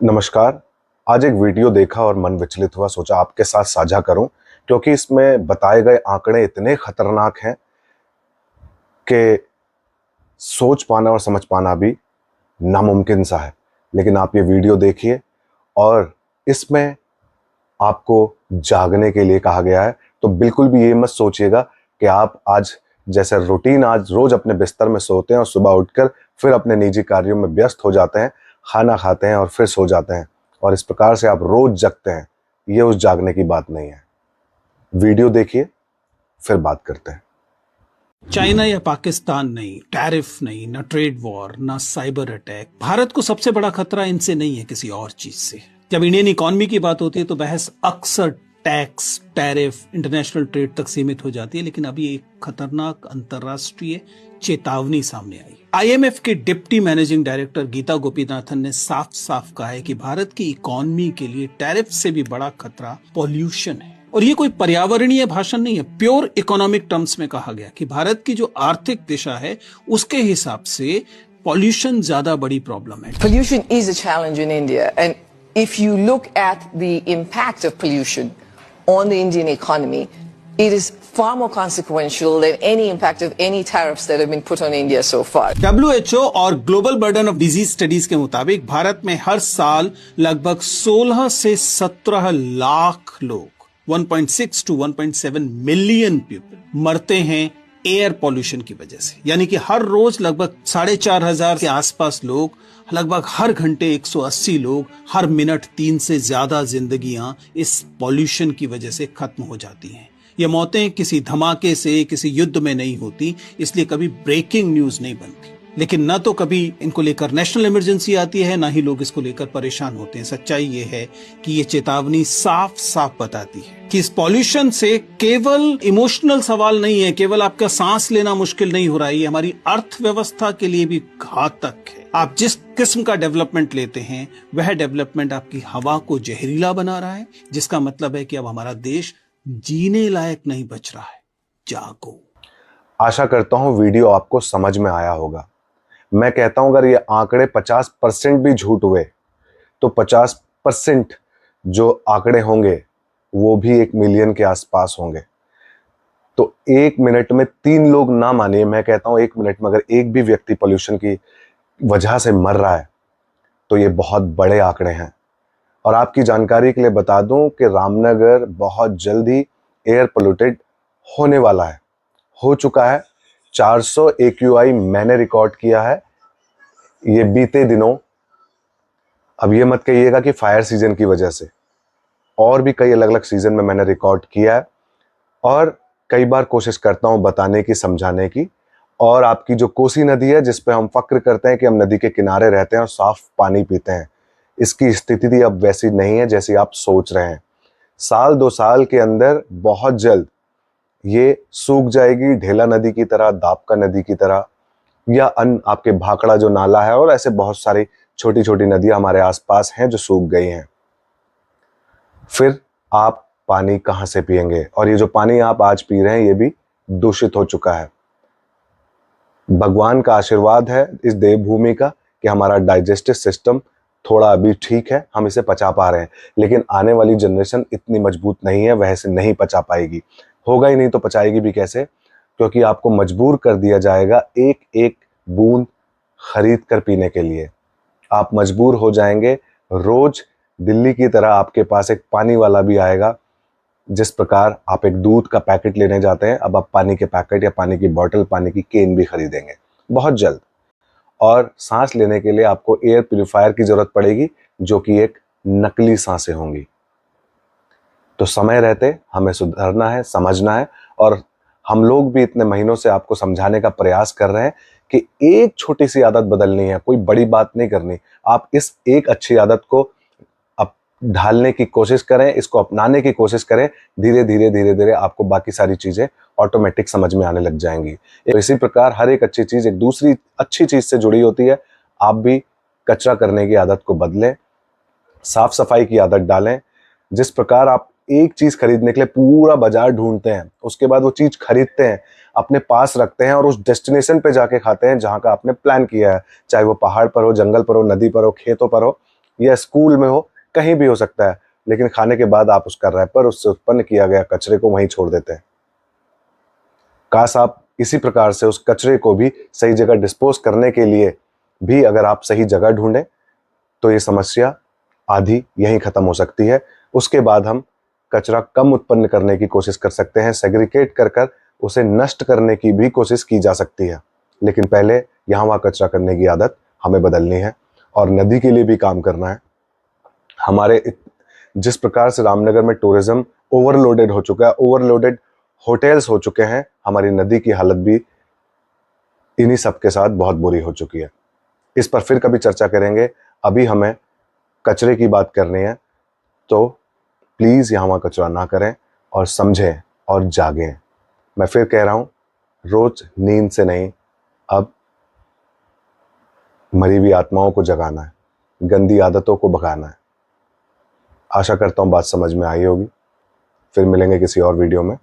नमस्कार। आज एक वीडियो देखा और मन विचलित हुआ, सोचा आपके साथ साझा करूं क्योंकि इसमें बताए गए आंकड़े इतने खतरनाक हैं कि सोच पाना और समझ पाना भी नामुमकिन सा है। लेकिन आप ये वीडियो देखिए और इसमें आपको जागने के लिए कहा गया है, तो बिल्कुल भी ये मत सोचिएगा कि आप आज जैसे रूटीन आज रोज अपने बिस्तर में सोते हैं और सुबह उठकर फिर अपने निजी कार्यों में व्यस्त हो जाते हैं, खाना खाते हैं और फिर सो जाते हैं और इस प्रकार से आप रोज जगते हैं। ये उस जागने की बात नहीं है। वीडियो देखिए, फिर बात करते हैं। चाइना या पाकिस्तान नहीं, टैरिफ नहीं, न ट्रेड वॉर, न साइबर अटैक। भारत को सबसे बड़ा खतरा इनसे नहीं है, किसी और चीज से। जब इंडियन इकोनॉमी की बात होती है तो बहस अक्सर टैक्स, टैरिफ, इंटरनेशनल ट्रेड तक सीमित हो जाती है, लेकिन अभी एक खतरनाक अंतर्राष्ट्रीय चेतावनी सामने आई। आईएमएफ के deputy managing director Geeta Gopinathan ने साफ साफ कहा है कि भारत की इकोनॉमी के लिए टैरिफ से भी बड़ा खतरा पॉल्यूशन है। और ये कोई पर्यावरणीय भाषण नहीं है, प्योर इकोनॉमिक टर्म्स में कहा गया कि भारत की जो आर्थिक दिशा है उसके हिसाब से पॉल्यूशन ज्यादा बड़ी प्रॉब्लम है। Pollution is a challenge in India, and if you look at the impact of pollution on the Indian economy, it is far more consequential than any impact of any tariffs that have been put on India so far. WHO और global burden of disease studies के मुताबिक भारत में हर साल लगभग 16 से 17 लाख लोग, 1.6 to 1.7 million people मरते हैं एयर पॉल्यूशन की वजह से। यानी कि हर रोज लगभग 4,500 के आसपास लोग, लगभग हर घंटे 180 लोग, हर मिनट 3 से ज्यादा जिंदगियां इस पॉल्यूशन की वजह से खत्म हो जाती हैं। ये मौतें किसी धमाके से, किसी युद्ध में नहीं होती, इसलिए कभी ब्रेकिंग न्यूज नहीं बनती। लेकिन न तो कभी इनको लेकर नेशनल इमरजेंसी आती है, ना ही लोग इसको लेकर परेशान होते हैं। सच्चाई ये है कि ये चेतावनी साफ साफ बताती है कि इस पॉल्यूशन से केवल इमोशनल सवाल नहीं है, केवल आपका सांस लेना मुश्किल नहीं हो रहा है, ये हमारी अर्थव्यवस्था के लिए भी घातक है। आप जिस किस्म का डेवलपमेंट लेते हैं वह डेवलपमेंट आपकी हवा को जहरीला बना रहा है, जिसका मतलब है कि अब हमारा देश जीने लायक नहीं बच रहा है। जागो। आशा करता हूं वीडियो आपको समझ में आया होगा। मैं कहता हूं अगर ये आंकड़े 50% भी झूठ हुए तो 50% जो आंकड़े होंगे वो भी 1 मिलियन के आसपास होंगे। तो 1 मिनट में 3 लोग, ना मानिए, मैं कहता हूं 1 मिनट में अगर एक भी व्यक्ति पोल्यूशन की वजह से मर रहा है तो ये बहुत बड़े आंकड़े हैं। और आपकी जानकारी के लिए बता दूं कि रामनगर बहुत जल्द ही एयर पोल्यूटेड होने वाला है, हो चुका है। 400 AQI मैंने रिकॉर्ड किया है ये बीते दिनों। अब ये मत कहिएगा कि फायर सीजन की वजह से, और भी कई अलग अलग सीजन में मैंने रिकॉर्ड किया है और कई बार कोशिश करता हूं बताने की, समझाने की। और आपकी जो कोसी नदी है, जिस पे हम फक्र करते हैं कि हम नदी के किनारे रहते हैं और साफ पानी पीते हैं, इसकी स्थिति अब वैसी नहीं है जैसी आप सोच रहे हैं। साल 2 साल के अंदर बहुत जल्द ये सूख जाएगी, ढेला नदी की तरह, दापका नदी की तरह, या अन्य आपके भाखड़ा जो नाला है, और ऐसे बहुत सारी छोटी छोटी नदियां हमारे आसपास हैं जो सूख गई हैं। फिर आप पानी कहां से पिएंगे? और ये जो पानी आप आज पी रहे हैं ये भी दूषित हो चुका है। भगवान का आशीर्वाद है इस देवभूमि का कि हमारा डाइजेस्टिव सिस्टम थोड़ा अभी ठीक है, हम इसे पचा पा रहे हैं, लेकिन आने वाली जनरेशन इतनी मजबूत नहीं है, वह इसे नहीं पचा पाएगी। होगा ही नहीं तो पचाएगी भी कैसे? क्योंकि आपको मजबूर कर दिया जाएगा एक एक बूंद खरीद कर पीने के लिए। आप मजबूर हो जाएंगे। रोज दिल्ली की तरह आपके पास एक पानी वाला भी आएगा। जिस प्रकार आप एक दूध का पैकेट लेने जाते हैं, अब आप पानी के पैकेट या पानी की बोतल, पानी की केन भी खरीदेंगे बहुत जल्द। और सांस लेने के लिए आपको एयर प्यूरिफायर की जरूरत पड़ेगी, जो कि एक नकली सांसें होंगी। तो समय रहते हमें सुधरना है, समझना है। और हम लोग भी इतने महीनों से आपको समझाने का प्रयास कर रहे हैं कि एक छोटी सी आदत बदलनी है, कोई बड़ी बात नहीं करनी। आप इस एक अच्छी आदत को अब ढालने की कोशिश करें, इसको अपनाने की कोशिश करें। धीरे धीरे धीरे धीरे आपको बाकी सारी चीजें ऑटोमेटिक समझ में आने लग जाएंगी। तो इसी प्रकार हर एक अच्छी चीज एक दूसरी अच्छी चीज से जुड़ी होती है। आप भी कचरा करने की आदत को बदलें, साफ सफाई की आदत डालें। जिस प्रकार आप एक चीज खरीदने के लिए पूरा बाजार ढूंढते हैं, उसके बाद वो चीज खरीदते हैं, अपने पास रखते हैं और उस डेस्टिनेशन पे जाके खाते हैं जहां का आपने प्लान किया है, चाहे वो पहाड़ पर हो, जंगल पर हो, नदी पर हो, खेतों पर हो, या स्कूल में हो, कहीं भी हो सकता है, लेकिन खाने के बाद आप उसका रैपर, उससे उत्पन्न किया गया कचरे को वहीं छोड़ देते हैं। काश आप इसी प्रकार से उस कचरे को भी सही जगह डिस्पोज करने के लिए भी अगर आप सही जगह ढूंढें तो ये समस्या आधी यहीं खत्म हो सकती है। उसके बाद हम कचरा कम उत्पन्न करने की कोशिश कर सकते हैं, सेग्रीगेट कर कर उसे नष्ट करने की भी कोशिश की जा सकती है। लेकिन पहले यहाँ वहाँ कचरा करने की आदत हमें बदलनी है और नदी के लिए भी काम करना है। जिस प्रकार से रामनगर में टूरिज्म ओवरलोडेड हो चुका है, ओवरलोडेड होटल्स हो चुके हैं, हमारी नदी की हालत भी इन्हीं सब के साथ बहुत बुरी हो चुकी है। इस पर फिर कभी चर्चा करेंगे। अभी हमें कचरे की बात करनी है, तो प्लीज़ यहाँ वहाँ कचरा ना करें और समझें और जागें। मैं फिर कह रहा हूँ, रोज नींद से नहीं, अब मरी हुई आत्माओं को जगाना है, गंदी आदतों को भगाना है। आशा करता हूँ बात समझ में आई होगी। फिर मिलेंगे किसी और वीडियो में।